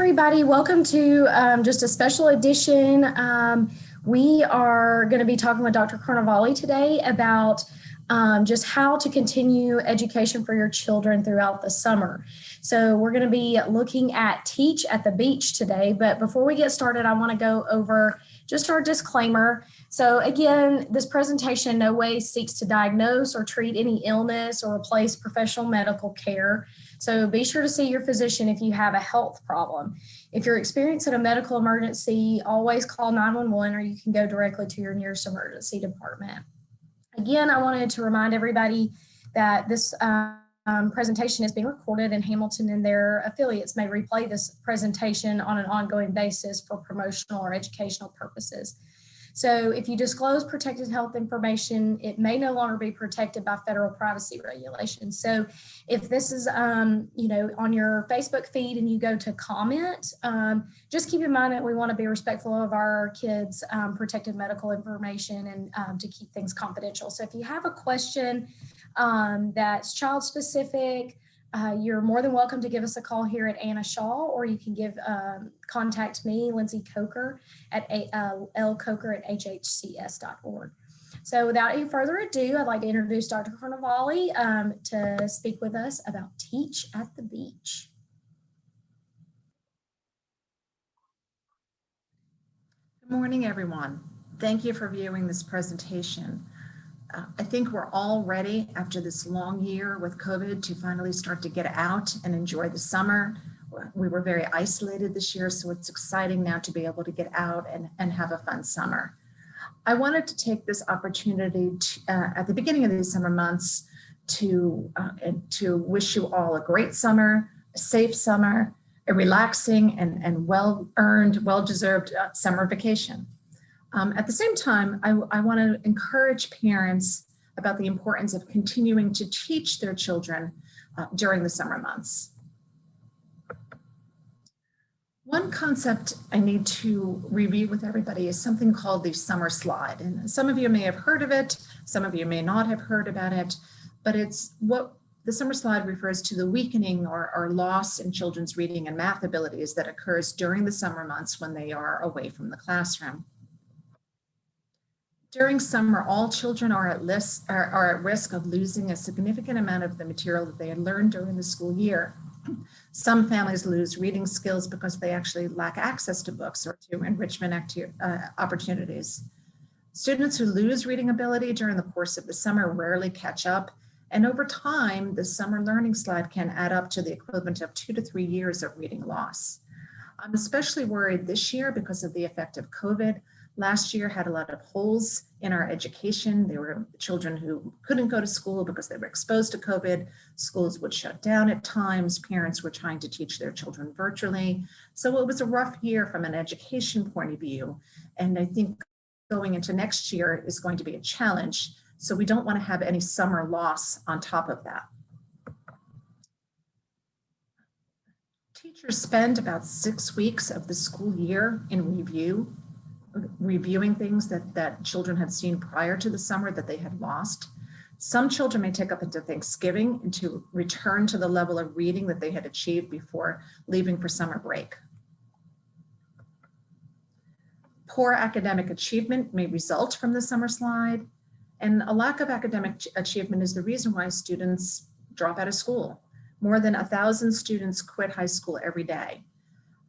everybody. Welcome to just a special edition. We are going to be talking with Dr. Carnevale today about just how to continue education for your children throughout the summer. So we're going to be looking at Teach at the Beach today. But before we get started, I want to go over just our disclaimer. So again, this presentation in no way seeks to diagnose or treat any illness or replace professional medical care. So be sure to see your physician if you have a health problem. If you're experiencing a medical emergency, always call 911 or you can go directly to your nearest emergency department. Again, I wanted to remind everybody that this presentation is being recorded, and Hamilton and their affiliates may replay this presentation on an ongoing basis for promotional or educational purposes. So if you disclose protected health information, it may no longer be protected by federal privacy regulations. So if this is, on your Facebook feed and you go to comment, just keep in mind that we want to be respectful of our kids' protected medical information and to keep things confidential. So if you have a question that's child specific, you're more than welcome to give us a call here at Anna Shaw, or you can contact me, Lindsay Coker, at lcoker@hhcs.org. So without any further ado, I'd like to introduce Dr. Carnevale to speak with us about Teach at the Beach. Good morning, everyone. Thank you for viewing this presentation. I think we're all ready after this long year with COVID to finally start to get out and enjoy the summer. We were very isolated this year, so it's exciting now to be able to get out and have a fun summer. I wanted to take this opportunity at the beginning of these summer months to wish you all a great summer, a safe summer, a relaxing and well-earned, well-deserved summer vacation. At the same time, I want to encourage parents about the importance of continuing to teach their children during the summer months. One concept I need to review with everybody is something called the summer slide. And some of you may have heard of it, some of you may not have heard about it, but it's what the summer slide refers to: the weakening or loss in children's reading and math abilities that occurs during the summer months when they are away from the classroom. During summer, all children are at risk of losing a significant amount of the material that they had learned during the school year. Some families lose reading skills because they actually lack access to books or to enrichment opportunities. Students who lose reading ability during the course of the summer rarely catch up, and over time, the summer learning slide can add up to the equivalent of 2 to 3 years of reading loss. I'm especially worried this year because of the effect of COVID. Last year had a lot of holes in our education. There were children who couldn't go to school because they were exposed to COVID. Schools would shut down at times. Parents were trying to teach their children virtually. So it was a rough year from an education point of view. And I think going into next year is going to be a challenge. So we don't want to have any summer loss on top of that. Teachers spend about 6 weeks of the school year in reviewing things that children had seen prior to the summer that they had lost. Some children may take up into Thanksgiving and to return to the level of reading that they had achieved before leaving for summer break. Poor academic achievement may result from the summer slide, and a lack of academic achievement is the reason why students drop out of school. More than 1,000 students quit high school every day.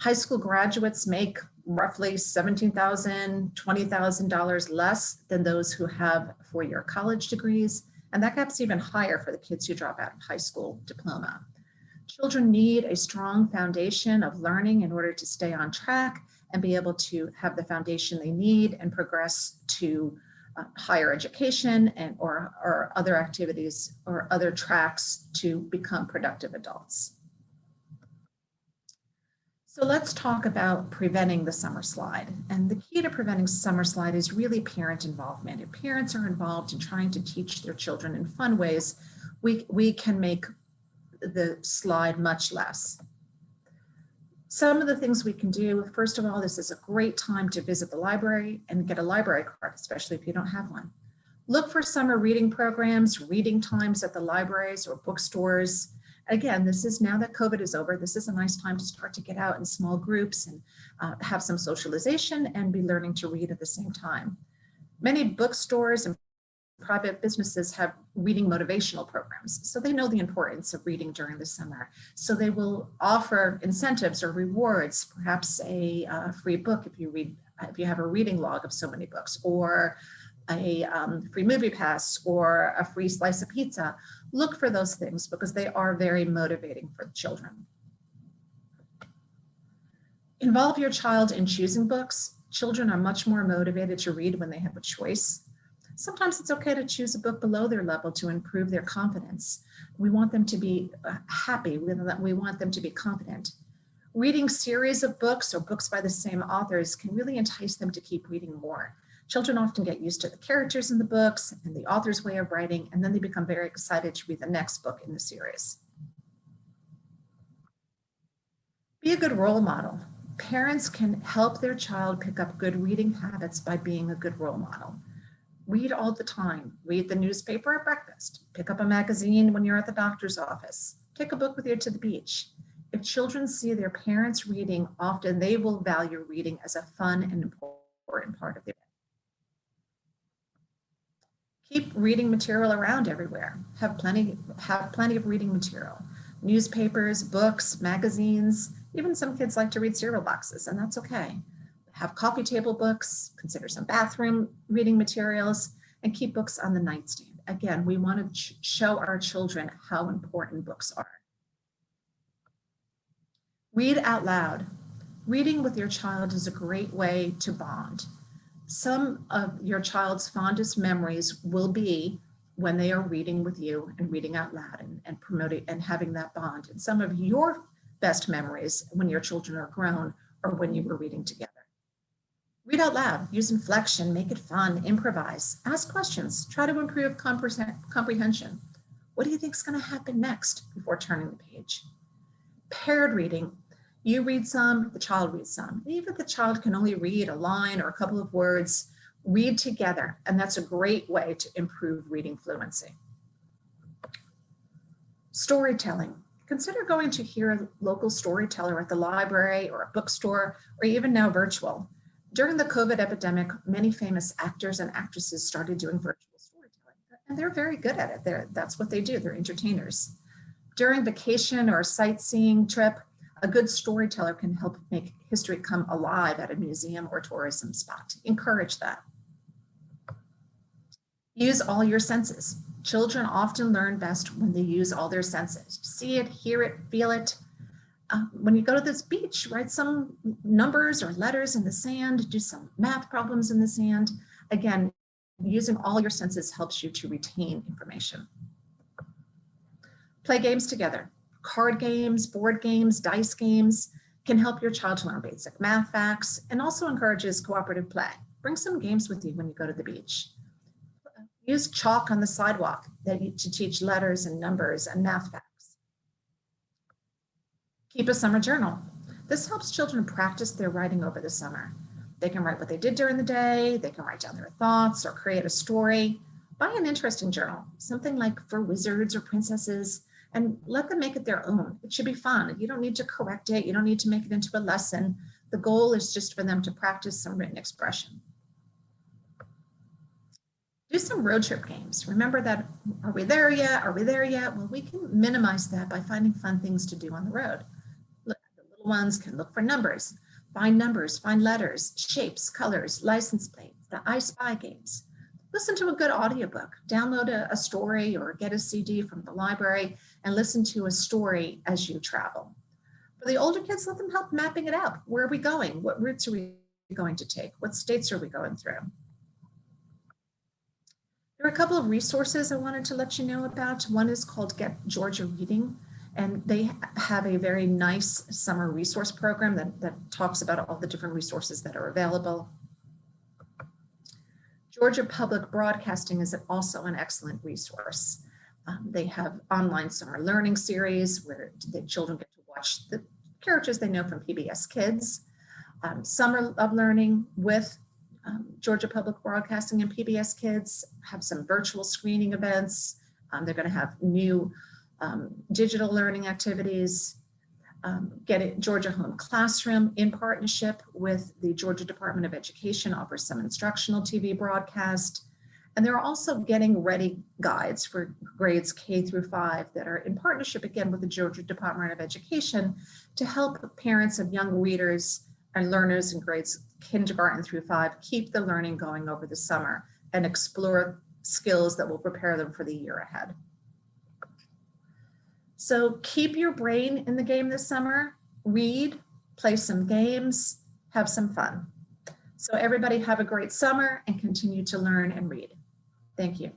High school graduates make roughly $17,000, $20,000 less than those who have four-year college degrees, and that gap's even higher for the kids who drop out of high school diploma. Children need a strong foundation of learning in order to stay on track and be able to have the foundation they need and progress to higher education or other activities or other tracks to become productive adults. So let's talk about preventing the summer slide. And the key to preventing summer slide is really parent involvement. If parents are involved in trying to teach their children in fun ways, we can make the slide much less. Some of the things we can do: first of all, this is a great time to visit the library and get a library card, especially if you don't have one. Look for summer reading programs, reading times at the libraries or bookstores. Again, this is now that COVID is over, this is a nice time to start to get out in small groups and have some socialization and be learning to read at the same time. Many bookstores and private businesses have reading motivational programs, so they know the importance of reading during the summer. So they will offer incentives or rewards, perhaps a free book if you have a reading log of so many books, or a free movie pass, or a free slice of pizza. Look for those things because they are very motivating for children. Involve your child in choosing books. Children are much more motivated to read when they have a choice. Sometimes it's okay to choose a book below their level to improve their confidence. We want them to be happy. We want them to be confident. Reading series of books or books by the same authors can really entice them to keep reading more. Children often get used to the characters in the books and the author's way of writing, and then they become very excited to read the next book in the series. Be a good role model. Parents can help their child pick up good reading habits by being a good role model. Read all the time. Read the newspaper at breakfast. Pick up a magazine when you're at the doctor's office. Take a book with you to the beach. If children see their parents reading, often they will value reading as a fun and important part of their day. Keep reading material around everywhere. Have plenty of reading material. Newspapers, books, magazines. Even some kids like to read cereal boxes, and that's okay. Have coffee table books, consider some bathroom reading materials, and keep books on the nightstand. Again, we want to show our children how important books are. Read out loud. Reading with your child is a great way to bond. Some of your child's fondest memories will be when they are reading with you and reading out loud and promoting and having that bond. And some of your best memories when your children are grown or when you were reading together. Read out loud, use inflection, make it fun, improvise, ask questions, try to improve comprehension. What do you think is going to happen next before turning the page? Paired reading. You read some, the child reads some. Even if the child can only read a line or a couple of words, read together, and that's a great way to improve reading fluency. Storytelling. Consider going to hear a local storyteller at the library or a bookstore, or even now virtual. During the COVID epidemic, many famous actors and actresses started doing virtual storytelling, and they're very good at it. That's what they do, they're entertainers. During vacation or a sightseeing trip, a good storyteller can help make history come alive at a museum or tourism spot. Encourage that. Use all your senses. Children often learn best when they use all their senses. See it, hear it, feel it. When you go to this beach, write some numbers or letters in the sand, do some math problems in the sand. Again, using all your senses helps you to retain information. Play games together. Card games, board games, dice games can help your child to learn basic math facts and also encourages cooperative play. Bring some games with you when you go to the beach. Use chalk on the sidewalk to teach letters and numbers and math facts. Keep a summer journal. This helps children practice their writing over the summer. They can write what they did during the day, they can write down their thoughts or create a story. Buy an interesting journal, something like for wizards or princesses, and let them make it their own. It should be fun. You don't need to correct it. You don't need to make it into a lesson. The goal is just for them to practice some written expression. Do some road trip games. Remember that, are we there yet? Are we there yet? Well, we can minimize that by finding fun things to do on the road. Look, the little ones can look for numbers, find letters, shapes, colors, license plates, the I Spy games. Listen to a good audiobook, download a story or get a CD from the library and listen to a story as you travel. For the older kids, let them help mapping it out. Where are we going? What routes are we going to take? What states are we going through? There are a couple of resources I wanted to let you know about. One is called Get Georgia Reading, and they have a very nice summer resource program that talks about all the different resources that are available. Georgia Public Broadcasting is also an excellent resource. They have online summer learning series where the children get to watch the characters they know from PBS Kids. Summer of Learning with Georgia Public Broadcasting and PBS Kids have some virtual screening events. They're going to have new digital learning activities. Georgia Home Classroom, in partnership with the Georgia Department of Education, offers some instructional TV broadcast. And they're also getting ready guides for grades K through 5 that are in partnership again with the Georgia Department of Education to help parents of young readers and learners in grades kindergarten through 5 keep the learning going over the summer and explore skills that will prepare them for the year ahead. So keep your brain in the game this summer, read, play some games, have some fun. So everybody have a great summer and continue to learn and read. Thank you.